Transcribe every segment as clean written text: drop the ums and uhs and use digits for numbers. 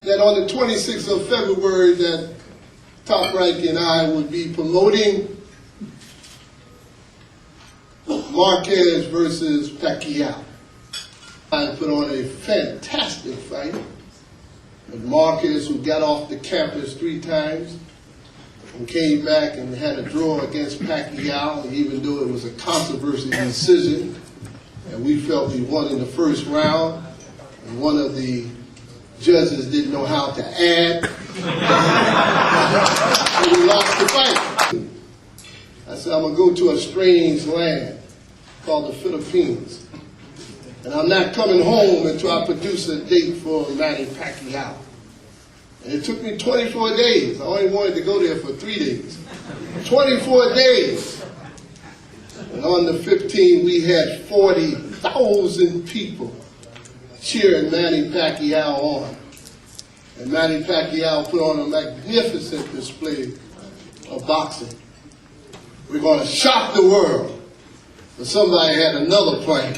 that on the 26th of February that Top Rank and I would be promoting Marquez versus Pacquiao. I put on a fantastic fight with Marquez, who got off the campus 3 times and came back and had a draw against Pacquiao, even though it was a controversial decision. And we felt we won in the first round. And one of the judges didn't know how to add. So we lost the fight. I said, I'm going to go to a strange land called the Philippines. And I'm not coming home until I produce a date for Manny Pacquiao. And it took me 24 days. I only wanted to go there for 3 days. 24 days. And on the 15th, we had 40,000 people cheering Manny Pacquiao on. And Manny Pacquiao put on a magnificent display of boxing. We're going to shock the world. But somebody had another plan,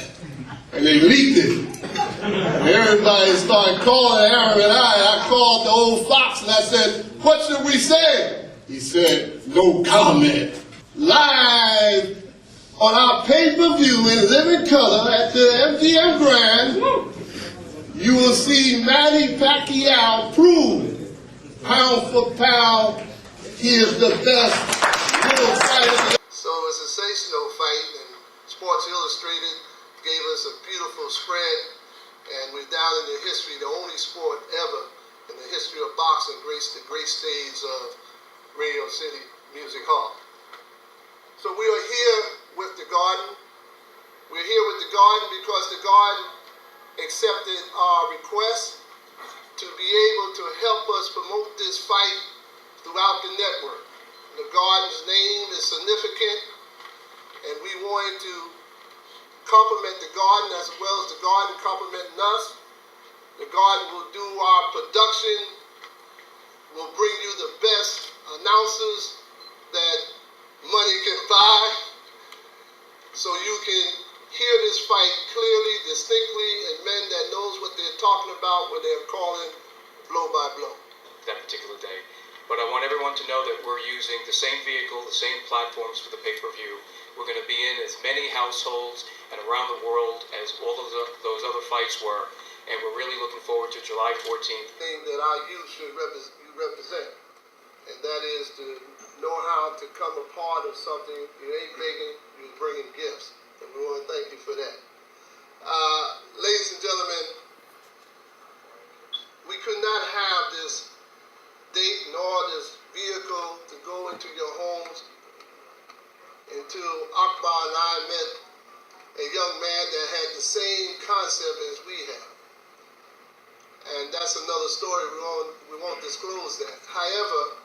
and they leaked it. And everybody started calling Aaron and I called the old fox and I said, what should we say? He said, no comment. Live on our pay-per-view in living color at the MGM Grand, you will see Manny Pacquiao prove, pound for pound, he is the best little fighter. So a sensational fight, and Sports Illustrated gave us a beautiful spread, and we're down in the history, the only sport ever in the history of boxing graced the great stage of Radio City Music Hall. So we are here with the Garden. We're here with the Garden because the Garden accepted our request to be able to help us promote this fight throughout the network. The Garden's name is significant, and we wanted to compliment the Garden as well as the Garden complimenting us. The Garden will do our production, will bring you the best announcers that money can buy, so you can hear this fight clearly, distinctly, and men that knows what they're talking about when they're calling blow by blow. That particular day. But I want everyone to know that we're using the same vehicle, the same platforms for the pay-per-view. We're going to be in as many households and around the world as all of those other fights were, and we're really looking forward to July 14th. The thing that our youth should represent, and that is to know how to come a part of something. You ain't begging, you're bringing gifts, and we want to thank you for that. Ladies and gentlemen, we could not have this date nor this vehicle to go into your homes until Akbar and I met a young man that had the same concept as we have. And that's another story, we won't disclose that. However,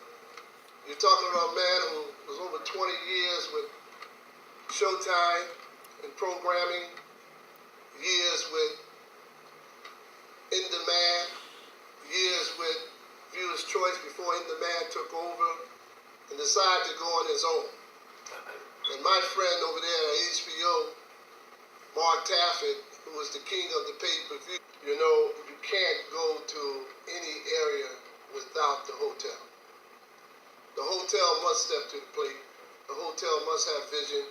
you're talking about a man who was over 20 years with Showtime and programming, years with In Demand, years with Viewer's Choice before In Demand took over, and decided to go on his own. And my friend over there at HBO, Mark Taffet, who was the king of the pay-per-view, you know, you can't go to any area without the hotel. The hotel must step to the plate. The hotel must have vision.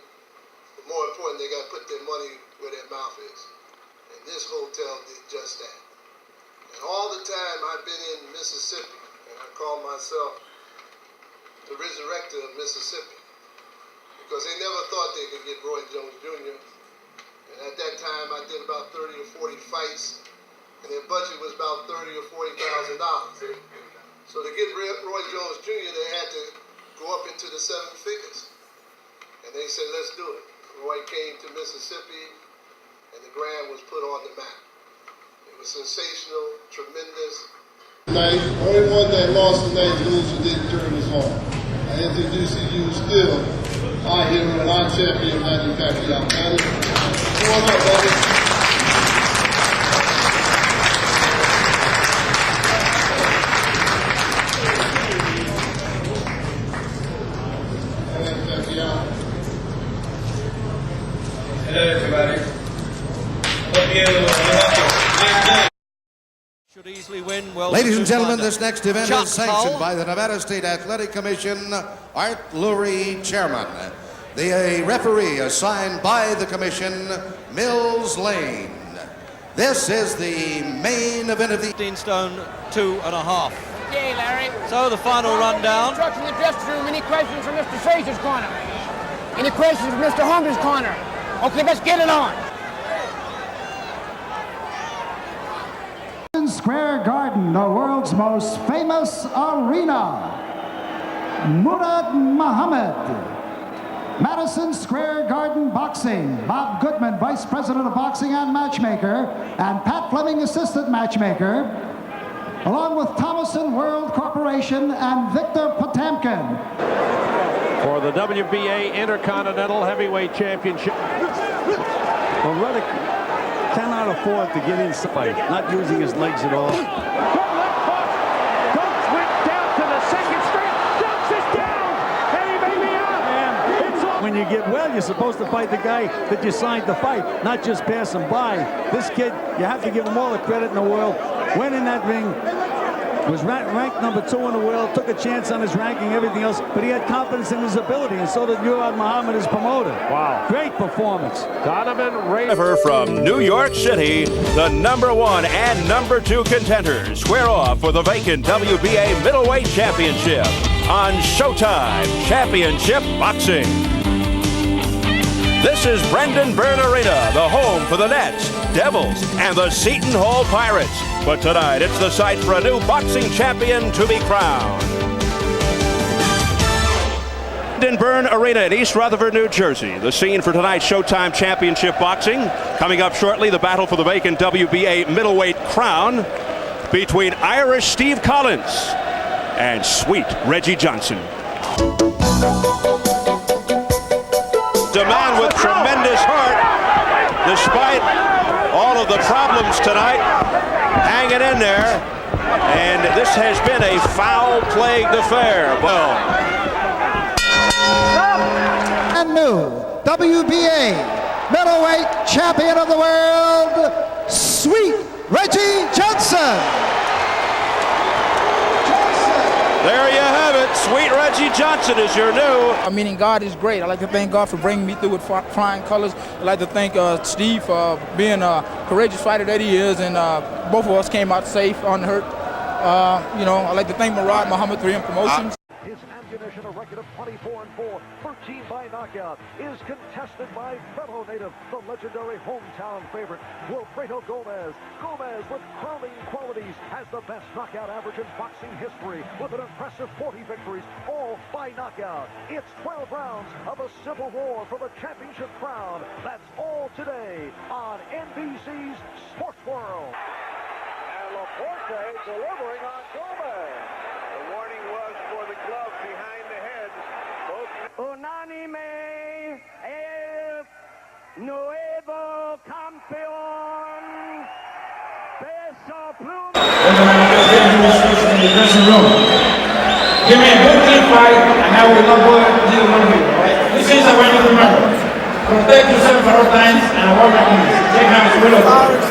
But more important, they got to put their money where their mouth is. And this hotel did just that. And all the time I've been in Mississippi, and I call myself the resurrector of Mississippi, because they never thought they could get Roy Jones Jr. And at that time, I did about 30 or 40 fights, and their budget was about $30,000 or $40,000. So to get Roy Jones Jr., they had to go up into the 7 figures. And they said, let's do it. Roy came to Mississippi, and the Grand was put on the map. It was sensational, tremendous. Tonight, only one that lost tonight is those who didn't turn us on. I introduce to you still our hero and our champion, Manny Pacquiao. Manny, come on up, buddy. Hello, everybody. Hope you have a nice day. Should easily win. Well, Ladies and gentlemen, this next event Chuck is sanctioned Hull. by the Nevada State Athletic Commission, Art Lurie, Chairman. The referee assigned by the commission, Mills Lane. This is the main event of the 15 stone 2.5. Okay, Larry. So the final rundown. Instruction in the dressing room. Any questions from Mr. Frazier's corner? Any questions from Mr. Hunter's corner? Okay, let's get it on. Square Garden, the world's most famous arena. Murad Muhammad. Madison Square Garden Boxing. Bob Goodman, Vice President of Boxing and Matchmaker, and Pat Fleming, Assistant Matchmaker, along with Thomason World Corporation and Victor Potamkin. For the WBA Intercontinental Heavyweight Championship. Well, Ruddock cannot afford to get inside, not using his legs at all. Dumps went down to the second straight. Dumps is down, and he may be out. It's all. When you get well, you're supposed to fight the guy that you signed to fight, not just pass him by. This kid, you have to give him all the credit in the world. Went in that ring, was ranked number 2 in the world, took a chance on his ranking, everything else, but he had confidence in his ability, and so did Murad Muhammad, his promoter. Wow. Great performance. Donovan Ray. From New York City, the #1 and #2 contenders square off for the vacant WBA Middleweight Championship on Showtime Championship Boxing. This is Brendan Byrne Arena, the home for the Nets, Devils, and the Seton Hall Pirates. But tonight, it's the site for a new boxing champion to be crowned. Brendan Byrne Arena in East Rutherford, New Jersey. The scene for tonight's Showtime Championship Boxing. Coming up shortly, the battle for the vacant WBA middleweight crown between Irish Steve Collins and Sweet Reggie Johnson. A man with tremendous heart, despite all of the problems tonight, hanging in there. And this has been a foul-plagued affair. Well, And new WBA middleweight champion of the world, Sweet Reggie Johnson. there you have it. Sweet Reggie Johnson is your new. Meaning God is great. I'd like to thank God for bringing me through with flying colors. I'd like to thank Steve for being a courageous fighter that he is, and both of us came out safe, unhurt. I'd like to thank Murad Muhammad, 3M Promotions. His ammunition, a record of 24-4, 13 by knockout, is contested by fellow native, the legendary hometown favorite, Wilfredo Gomez. Gomez, with crowning qualities, has the best knockout average in boxing history, with an impressive 40 victories, all by knockout. It's 12 rounds of a civil war for the championship crown. That's all today on NBC's Sports World. And Laporte delivering on Gomez. The warning was for the glove behind the head. Unánime el nuevo campeón. Peso pluma. In the dressing room. Give me a good clean fight, and I will not go near one of you, right? These things I want you to remember. Protect yourself at all times and avoid my enemies. Take hands, will.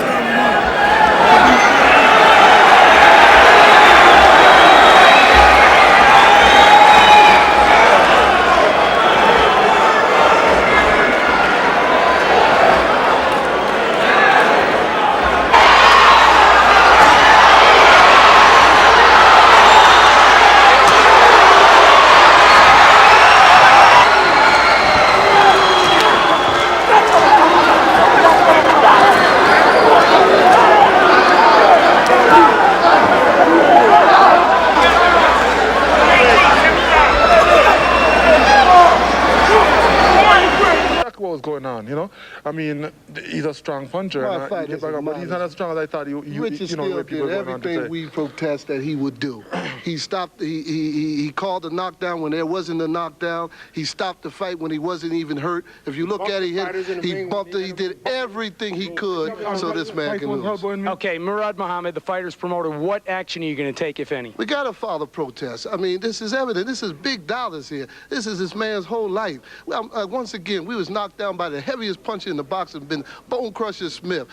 What was going on, you know? I mean, he's a strong puncher, but he's not as strong as I thought. Richard still did everything we protest that he would do. He stopped. He called a knockdown when there wasn't a knockdown. He stopped the fight when he wasn't even hurt. If you look at it, he bumped it. He did everything he could so this man can lose. Okay, Murad Muhammad, the fighter's promoter, what action are you going to take, if any? We got to file a protest. I mean, this is evident. This is big dollars here. This is this man's whole life. Well, once again, we was knocked down by the heaviest puncher in the boxing been Bone Crusher Smith.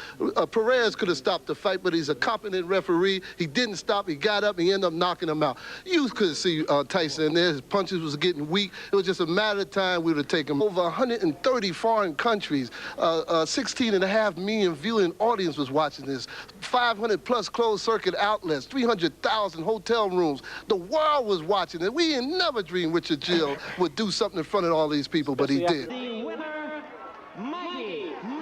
Perez could have stopped the fight, but he's a competent referee. He didn't stop. He got up. He ended up knocking him out. You could see Tyson there. His punches was getting weak. It was just a matter of time we would have taken him. Over 130 foreign countries, 16.5 million viewing audience was watching this. 500 plus closed circuit outlets, 300,000 hotel rooms. The world was watching it. We ain't never dreamed Richard Gill would do something in front of all these people, but he did. The winner, Mike Tyson.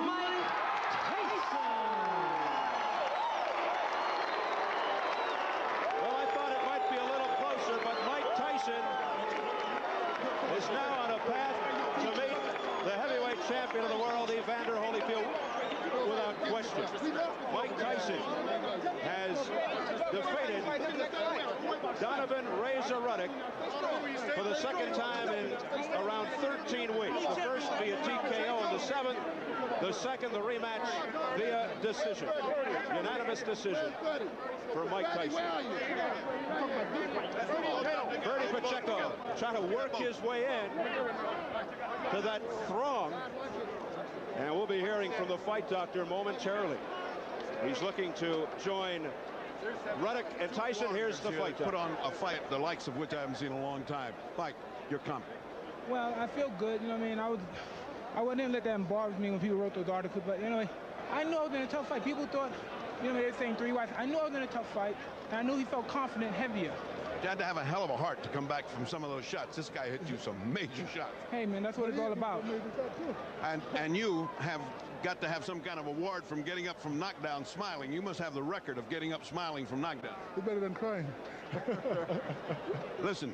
Well, I thought it might be a little closer, but Mike Tyson is now on a path to meet the heavyweight champion of the world, Evander Holyfield, without question. Mike Tyson has defeated Donovan Razor Ruddock for the second time in around 13 weeks. The first via TKO in the 7th. The second, the rematch via decision. Unanimous decision for Mike Tyson. Bernie Pacheco trying to work his way in to that throng. And we'll be hearing from the fight doctor momentarily. He's looking to join Ruddock and Tyson. Here's the fight doctor. Put on a fight the likes of which I haven't seen in a long time. Mike, you're coming. Well, I feel good. You know what I mean? I wouldn't let that embarrass me when people wrote those articles. But anyway, I knew I was in a tough fight. People thought, you know, they're saying 3 fights. I knew I was in a tough fight, and I knew he felt confident, heavier. You had to have a hell of a heart to come back from some of those shots. This guy hit you some major shots. Hey, man, that's what it's all about. And you have got to have some kind of award from getting up from knockdown smiling. You must have the record of getting up smiling from knockdown. It's better than crying. Listen,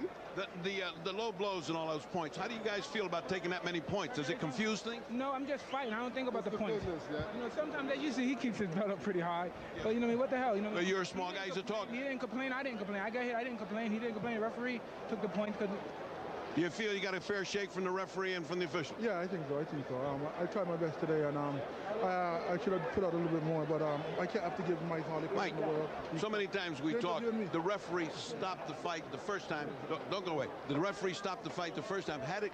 the low blows and all those points, how do you guys feel about taking that many points? Does it confuse things? No, I'm just fighting. I don't think about the points. You know, sometimes they usually he keeps his belt up pretty high. But you know, what the hell? You know, but you're a small guy. He's a talk. He didn't complain. I didn't complain. I got hit. I didn't complain. He didn't complain. The referee took the points because. Do you feel you got a fair shake from the referee and from the officials? Yeah, I think so. I tried my best today, and I should have put out a little bit more, but I can't have to give Mike all the credit in the world. So many times we talk. The referee stopped the fight the first time. Don't go away. The referee stopped the fight the first time. Had it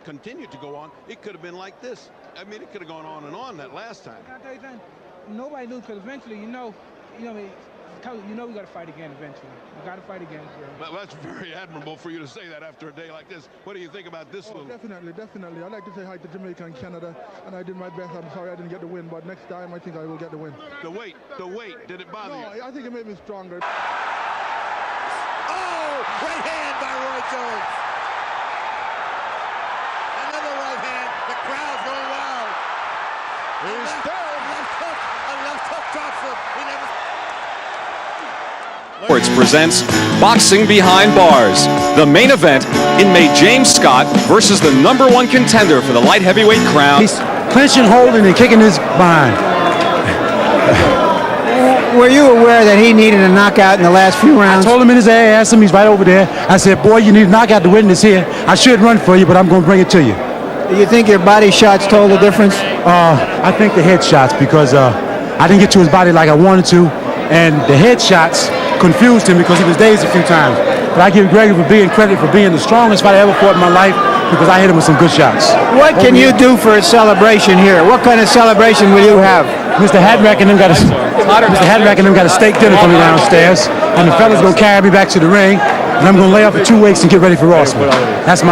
continued to go on, it could have been like this. I mean, it could have gone on and on that last time. Can I tell you something? Nobody loses because eventually, you know, we got to fight again eventually. We got to fight again. Well, that's very admirable for you to say that after a day like this. What do you think about this? Definitely. I'd like to say hi to Jamaica and Canada, and I did my best. I'm sorry I didn't get the win, but next time I think I will get the win. The weight, did it bother you? No, I think it made me stronger. Oh, right hand by Roy Jones. Another right hand. The crowd's going wild. He's third. A left hook drops him. He never. Sports presents Boxing Behind Bars. The main event, inmate James Scott versus the #1 contender for the light heavyweight crown. He's clinching, holding, and kicking his behind. Were you aware that he needed a knockout in the last few rounds? I told him in his ass, asked him, he's right over there. I said, boy, you need a knockout to win this here. I should run for you, but I'm going to bring it to you. Do you think your body shots told the difference? I think the head shots, because I didn't get to his body like I wanted to, and the head shots confused him because he was dazed a few times. But I give Gregory credit for being the strongest fight I ever fought in my life, because I hit him with some good shots. What can you do for a celebration here? What kind of celebration will you have? Mr. Hadrack and them got a steak dinner for me downstairs, and the fellas gonna carry me back to the ring, and I'm gonna lay off for 2 weeks and get ready for Rossman. That's my